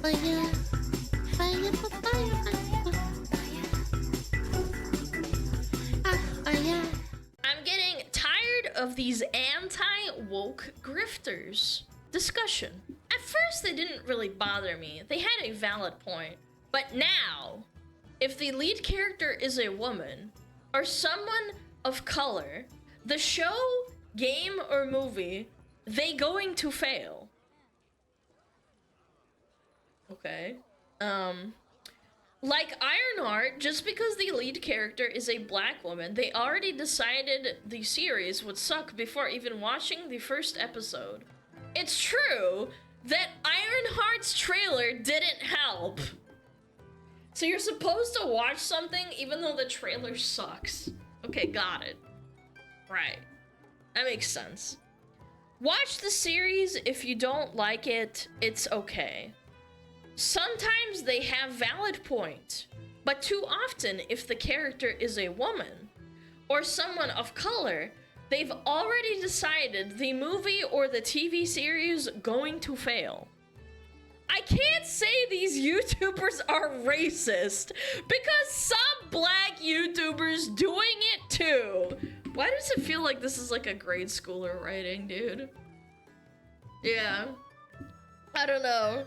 fire, fire, fire. I'm getting tired of these anti-woke grifters. Discussion. At first, they didn't really bother me. They had a valid point. But now, if the lead character is a woman or someone of color, the show, game, or movie, they going to fail. Okay. Like Ironheart, just because the lead character is a black woman, they already decided the series would suck before even watching the first episode. It's true that Ironheart's trailer didn't help. So you're supposed to watch something even though the trailer sucks. Okay, got it. Right. That makes sense. Watch the series. If you don't like it, it's okay. Sometimes they have valid point, but too often if the character is a woman or someone of color, they've already decided the movie or the TV series going to fail. I can't say these YouTubers are racist because some black YouTubers doing it too. Why does it feel like this is like a grade schooler writing, dude? Yeah. I don't know.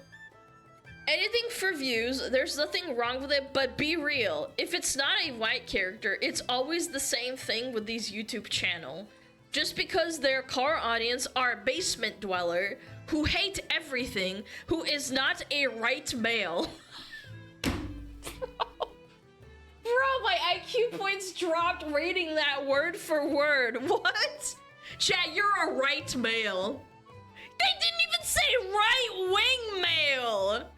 Anything for views, there's nothing wrong with it, but be real. If it's not a white character, it's always the same thing with these YouTube channel. Just because their core audience are a basement dweller who hate everything, who is not a right male. Bro, my IQ points dropped reading that word for word. What? Chat, you're a right male. They didn't even say right-wing male.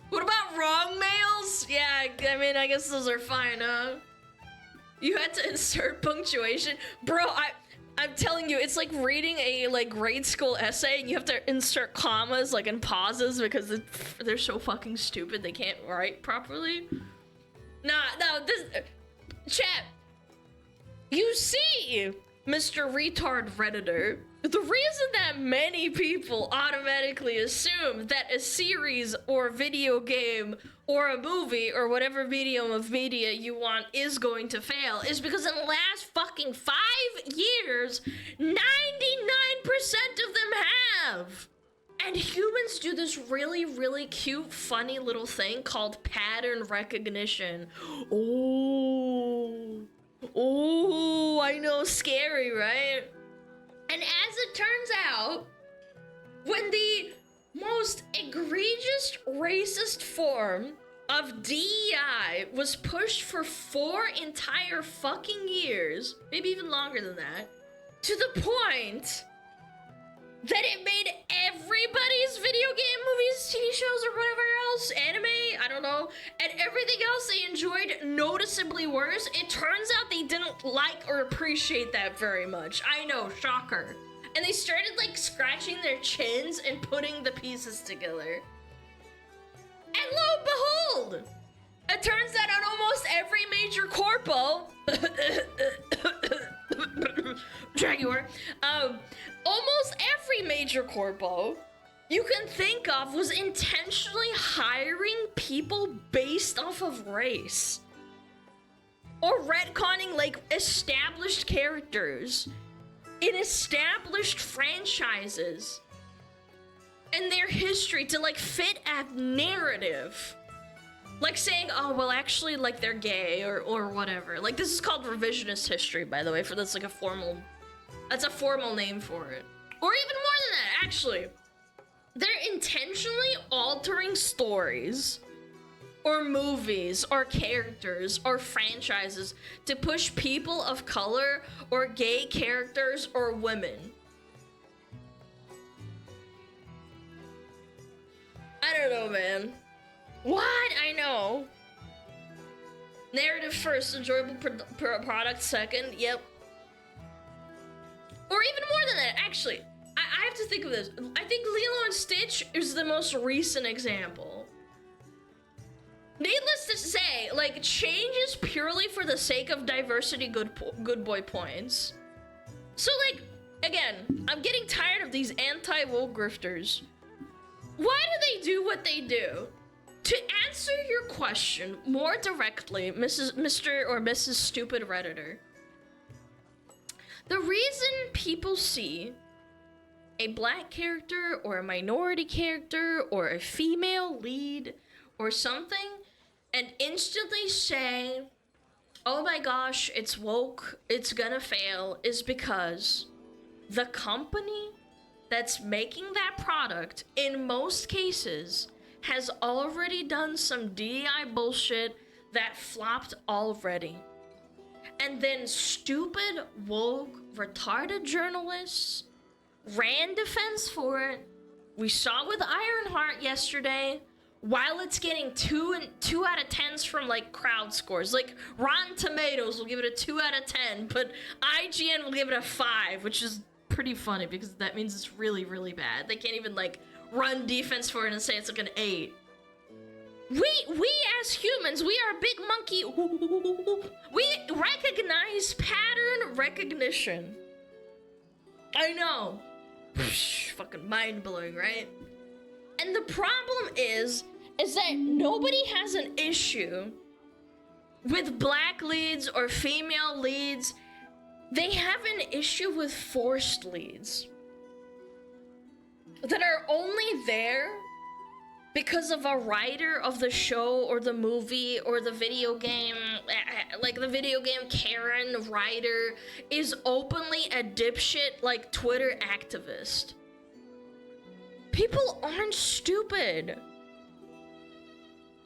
What about wrong males? Yeah, I mean, I guess those are fine, huh? You had to insert punctuation? Bro, I'm telling you, it's like reading a like grade school essay and you have to insert commas like and pauses because they're so fucking stupid they can't write properly. No, this... Chat. You see, Mr. Retard Redditor, the reason that many people automatically assume that a series or video game or a movie or whatever medium of media you want is going to fail is because in the last fucking 5 years, 99% of them have. And humans do this really, really cute, funny little thing called pattern recognition. Oh, I know, scary, right? And as it turns out, when the most egregious racist form of DEI was pushed for 4 entire fucking years, maybe even longer than that, to the point that it made everybody's video game, movies, TV shows, or whatever else, anime, I don't know, and everything else they enjoyed noticeably worse, it turns out they didn't like or appreciate that very much. I know, shocker. And they started, like, scratching their chins and putting the pieces together. And lo and behold, it turns out on almost every major corpo, Jaguar, almost every major corpo you can think of was intentionally hiring people based off of race. Or retconning, like, established characters in established franchises and their history to, like, fit a narrative. Like saying, oh, well, actually, like, they're gay or whatever. Like, this is called revisionist history, by the way, for that's, like, that's a formal name for it. Or even more than that, actually. They're intentionally altering stories or movies or characters or franchises to push people of color or gay characters or women. I don't know, man. What? I know. Narrative first, enjoyable product second. Yep. Or even more than that, actually. I have to think of this. I think Lilo and Stitch is the most recent example. Needless to say, like, change is purely for the sake of diversity good boy points. So, like, again, I'm getting tired of these anti-woke grifters. Why do they do what they do? To answer your question more directly, Mr. or Mrs. Stupid Redditor, the reason people see a black character or a minority character or a female lead or something and instantly say, oh my gosh, it's woke, it's gonna fail, is because the company that's making that product, in most cases, has already done some DEI bullshit that flopped already. And then stupid, woke, retarded journalists ran defense for it. We saw with Ironheart yesterday, while it's getting 2 out of 10s from like crowd scores. Like Rotten Tomatoes will give it a 2 out of 10, but IGN will give it a 5, which is pretty funny because that means it's really, really bad. They can't even like run defense for it and say it's like an 8. We as humans, we are a big monkey. We recognize pattern recognition. I know. Fucking mind-blowing, right? And the problem is that nobody has an issue with black leads or female leads. They have an issue with forced leads that are only there because of a writer of the show or the movie or the video game, like the video game Karen writer is openly a dipshit like Twitter activist. People aren't stupid.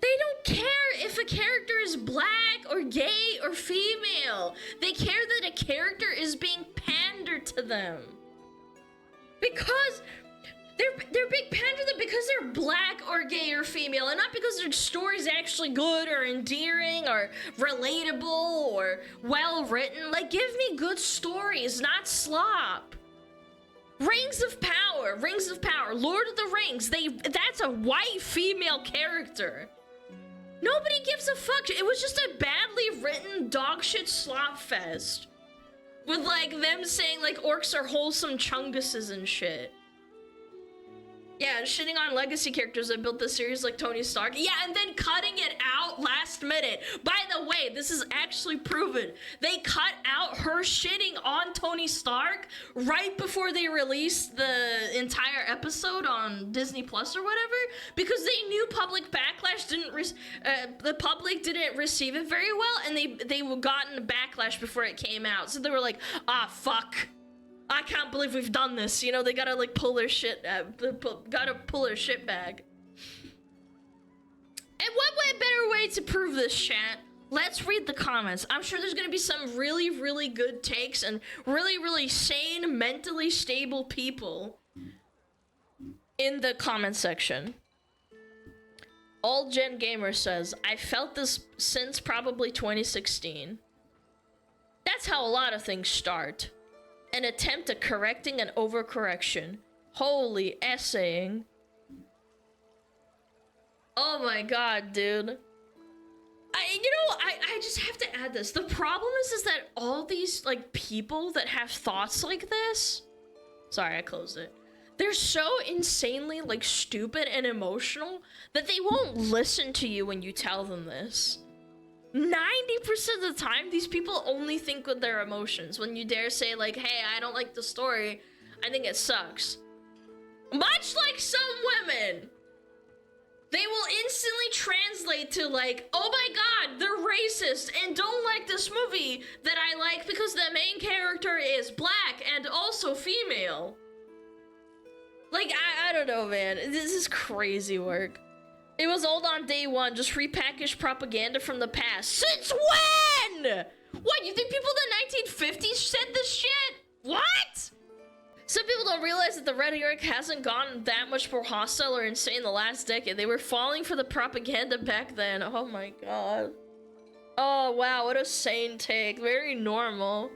They don't care if a character is black or gay or female. They care that a character is being pandered to them. Because they're being pandered to them because they're black or gay or female, and not because their story's actually good or endearing or relatable or well written. Like, give me good stories, not slop. Rings of Power, Lord of the Rings, that's a white female character. Nobody gives a fuck. It was just a badly written dogshit slop fest. With like them saying like orcs are wholesome chunguses and shit. Yeah, shitting on legacy characters that built the series like Tony Stark. Yeah, and then cutting it out last minute. By the way, this is actually proven. They cut out her shitting on Tony Stark right before they released the entire episode on Disney Plus or whatever, because they knew public backlash the public didn't receive it very well, and they gotten a backlash before it came out. So they were like, ah, fuck. I can't believe we've done this. You know, they gotta like pull their shit, gotta pull their shit bag. And what better way to prove this, chat? Let's read the comments. I'm sure there's gonna be some really, really good takes and really, really sane, mentally stable people in the comment section. All Gen Gamer says, I felt this since probably 2016. That's how a lot of things start. An attempt at correcting an overcorrection. Holy essaying. Oh my god, dude. I just have to add this. The problem is that all these, like, people that have thoughts like this... Sorry, I closed it. They're so insanely, like, stupid and emotional that they won't listen to you when you tell them this. 90% of the time, these people only think with their emotions. When you dare say, like, hey, I don't like the story, I think it sucks. Much like some women, they will instantly translate to, like, oh my god, they're racist and don't like this movie that I like because the main character is black and also female. Like, I don't know, man. This is crazy work. It was old on day one, just repackaged propaganda from the past. Since when? What, you think people in the 1950s said this shit? What? Some people don't realize that the rhetoric hasn't gone that much more hostile or insane in the last decade. They were falling for the propaganda back then. Oh my god. Oh wow, what a sane take. Very normal.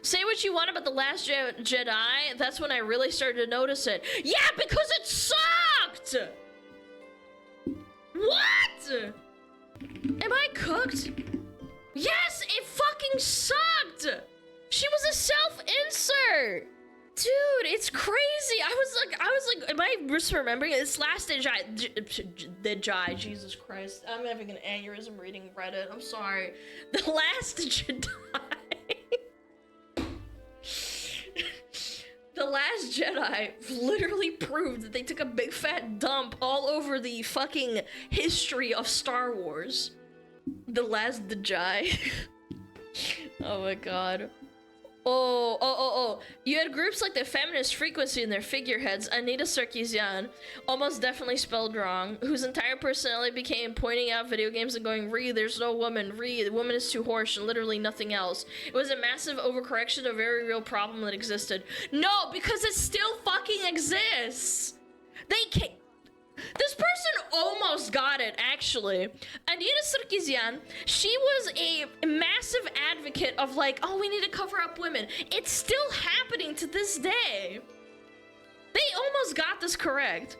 Say what you want about The Last Jedi, that's when I really started to notice it. Yeah, because it sucked! What? Am I cooked? Yes, it fucking sucked! She was a self-insert! Dude, it's crazy. I was like, am I misremembering it? It's Last Jedi. Jesus Christ. I'm having an aneurysm reading Reddit. I'm sorry. The Last Jedi. The Last Jedi literally proved that they took a big fat dump all over the fucking history of Star Wars. The Last Jedi. Oh my god. Oh. You had groups like the Feminist Frequency in their figureheads, Anita Sarkeesian, almost definitely spelled wrong, whose entire personality became pointing out video games and going, there's no woman, the woman is too harsh, and literally nothing else. It was a massive overcorrection of a very real problem that existed. No, because it still fucking exists! They can't. This person almost got it, actually. Anita Sarkeesian, she was a massive advocate of like, oh, we need to cover up women. It's still happening to this day. They almost got this correct.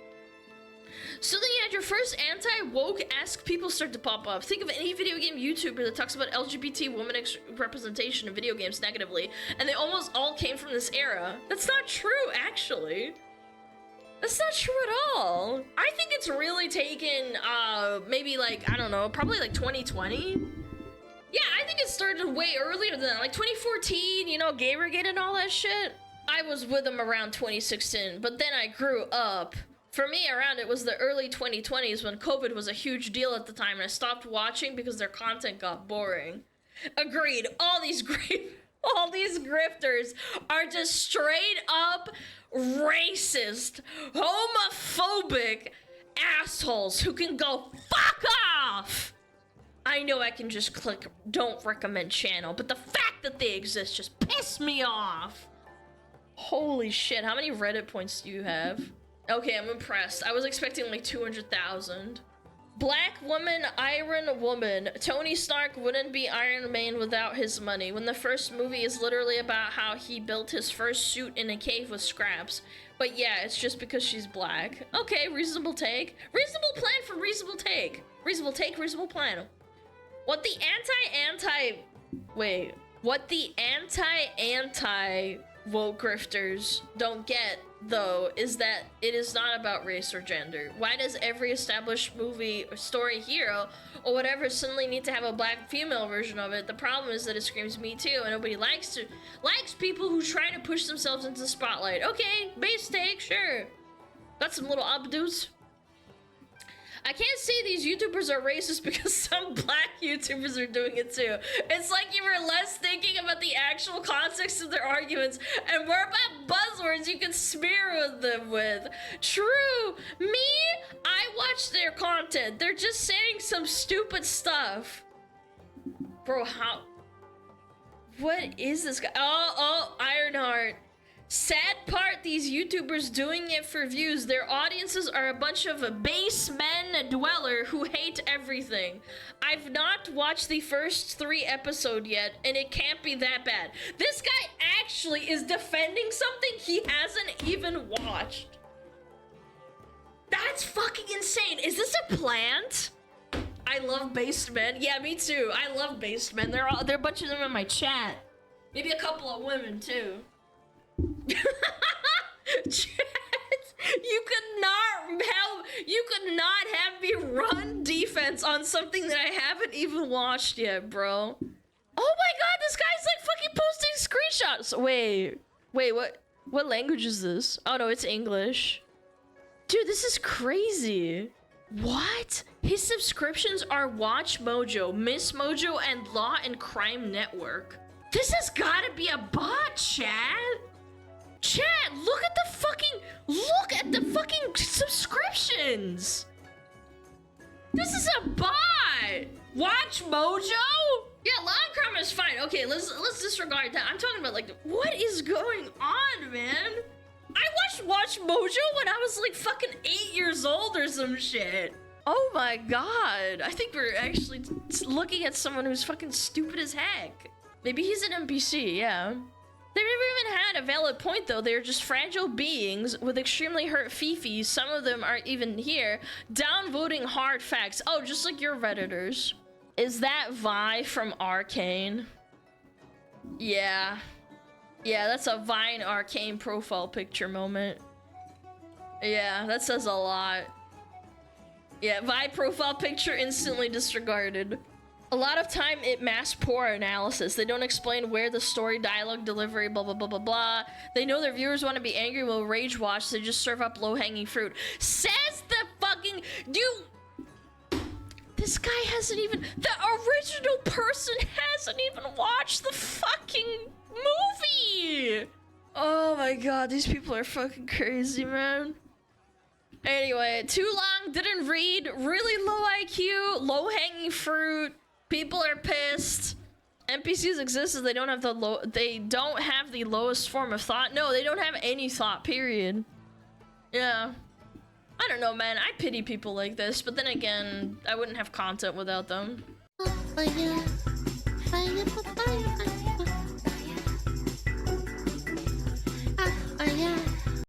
So then you had your first anti-woke-esque people start to pop up. Think of any video game YouTuber that talks about LGBT woman representation in video games negatively, and they almost all came from this era. That's not true, actually. That's not true at all. I think it's really taken, maybe like, I don't know, probably like 2020. Yeah, I think it started way earlier than that, like 2014, you know, Gamergate and all that shit. I was with them around 2016, but then I grew up. For me, around it was the early 2020s when COVID was a huge deal at the time, and I stopped watching because their content got boring. Agreed. All these grifters are just straight up racist, homophobic assholes who can go fuck off. I know I can just click don't recommend channel, but the fact that they exist just piss me off. Holy shit, how many Reddit points do you have? Okay, I'm impressed. I was expecting like 200,000. Black woman, Iron Woman. Tony Stark wouldn't be Iron Man without his money. When the first movie is literally about how he built his first suit in a cave with scraps. But yeah, it's just because she's black. Okay, reasonable take. Reasonable plan for reasonable take. Reasonable take, reasonable plan. What the anti-woke grifters don't get, though, is that it is not about race or gender. Why does every established movie or story hero or whatever suddenly need to have a black female version of it? The problem is that it screams Me Too, and nobody likes people who try to push themselves into the spotlight. Okay, base take, sure. Got some little updos. I can't say these YouTubers are racist because some black YouTubers are doing it too. It's like you were less thinking about the actual context of their arguments and more about buzzwords you can smear them with. True. Me, I watch their content. They're just saying some stupid stuff. Bro, how? What is this guy? Oh, Ironheart. Sad part, these YouTubers doing it for views. Their audiences are a bunch of base men dweller who hate everything. I've not watched the first 3 episodes yet, and it can't be that bad. This guy actually is defending something he hasn't even watched. That's fucking insane. Is this a plant? I love based men. Yeah, me too. I love based men. There are a bunch of them in my chat. Maybe a couple of women too. Chat, you could not have me run defense on something that I haven't even watched yet, bro. Oh my god, this guy's like fucking posting screenshots. Wait, what language is this? Oh no, it's English. Dude, this is crazy. What? His subscriptions are Watch Mojo, Miss Mojo, and Law and Crime Network. This has gotta be a bot, chat. Chat, look at the fucking subscriptions. This is a bot. Watch Mojo? Yeah, Law and Crime is fine. Okay, let's disregard that. I'm talking about like, what is going on, man? I watched Watch Mojo when I was like fucking 8 years old or some shit. Oh my god. I think we're actually looking at someone who's fucking stupid as heck. Maybe he's an NPC, yeah. They never even had a valid point though. They're just fragile beings with extremely hurt fifis. Some of them are even here, downvoting hard facts. Oh, just like your Redditors. Is that Vi from Arcane? Yeah. Yeah, that's a Vine Arcane profile picture moment. Yeah, that says a lot. Yeah, Vine profile picture instantly disregarded. A lot of time it masks poor analysis. They don't explain where the story, dialogue, delivery, blah, blah, blah, blah, blah. They know their viewers want to be angry, will rage watch, so they just serve up low-hanging fruit. Says the fucking... This guy hasn't even... The original person hasn't even watched the fucking movie! Oh my god, these people are fucking crazy, man. Anyway, too long, didn't read, really low IQ, low-hanging fruit. People are pissed. NPCs exist as they don't have the lowest form of thought. No, they don't have any thought, period. Yeah. I don't know, man. I pity people like this, but then again, I wouldn't have content without them.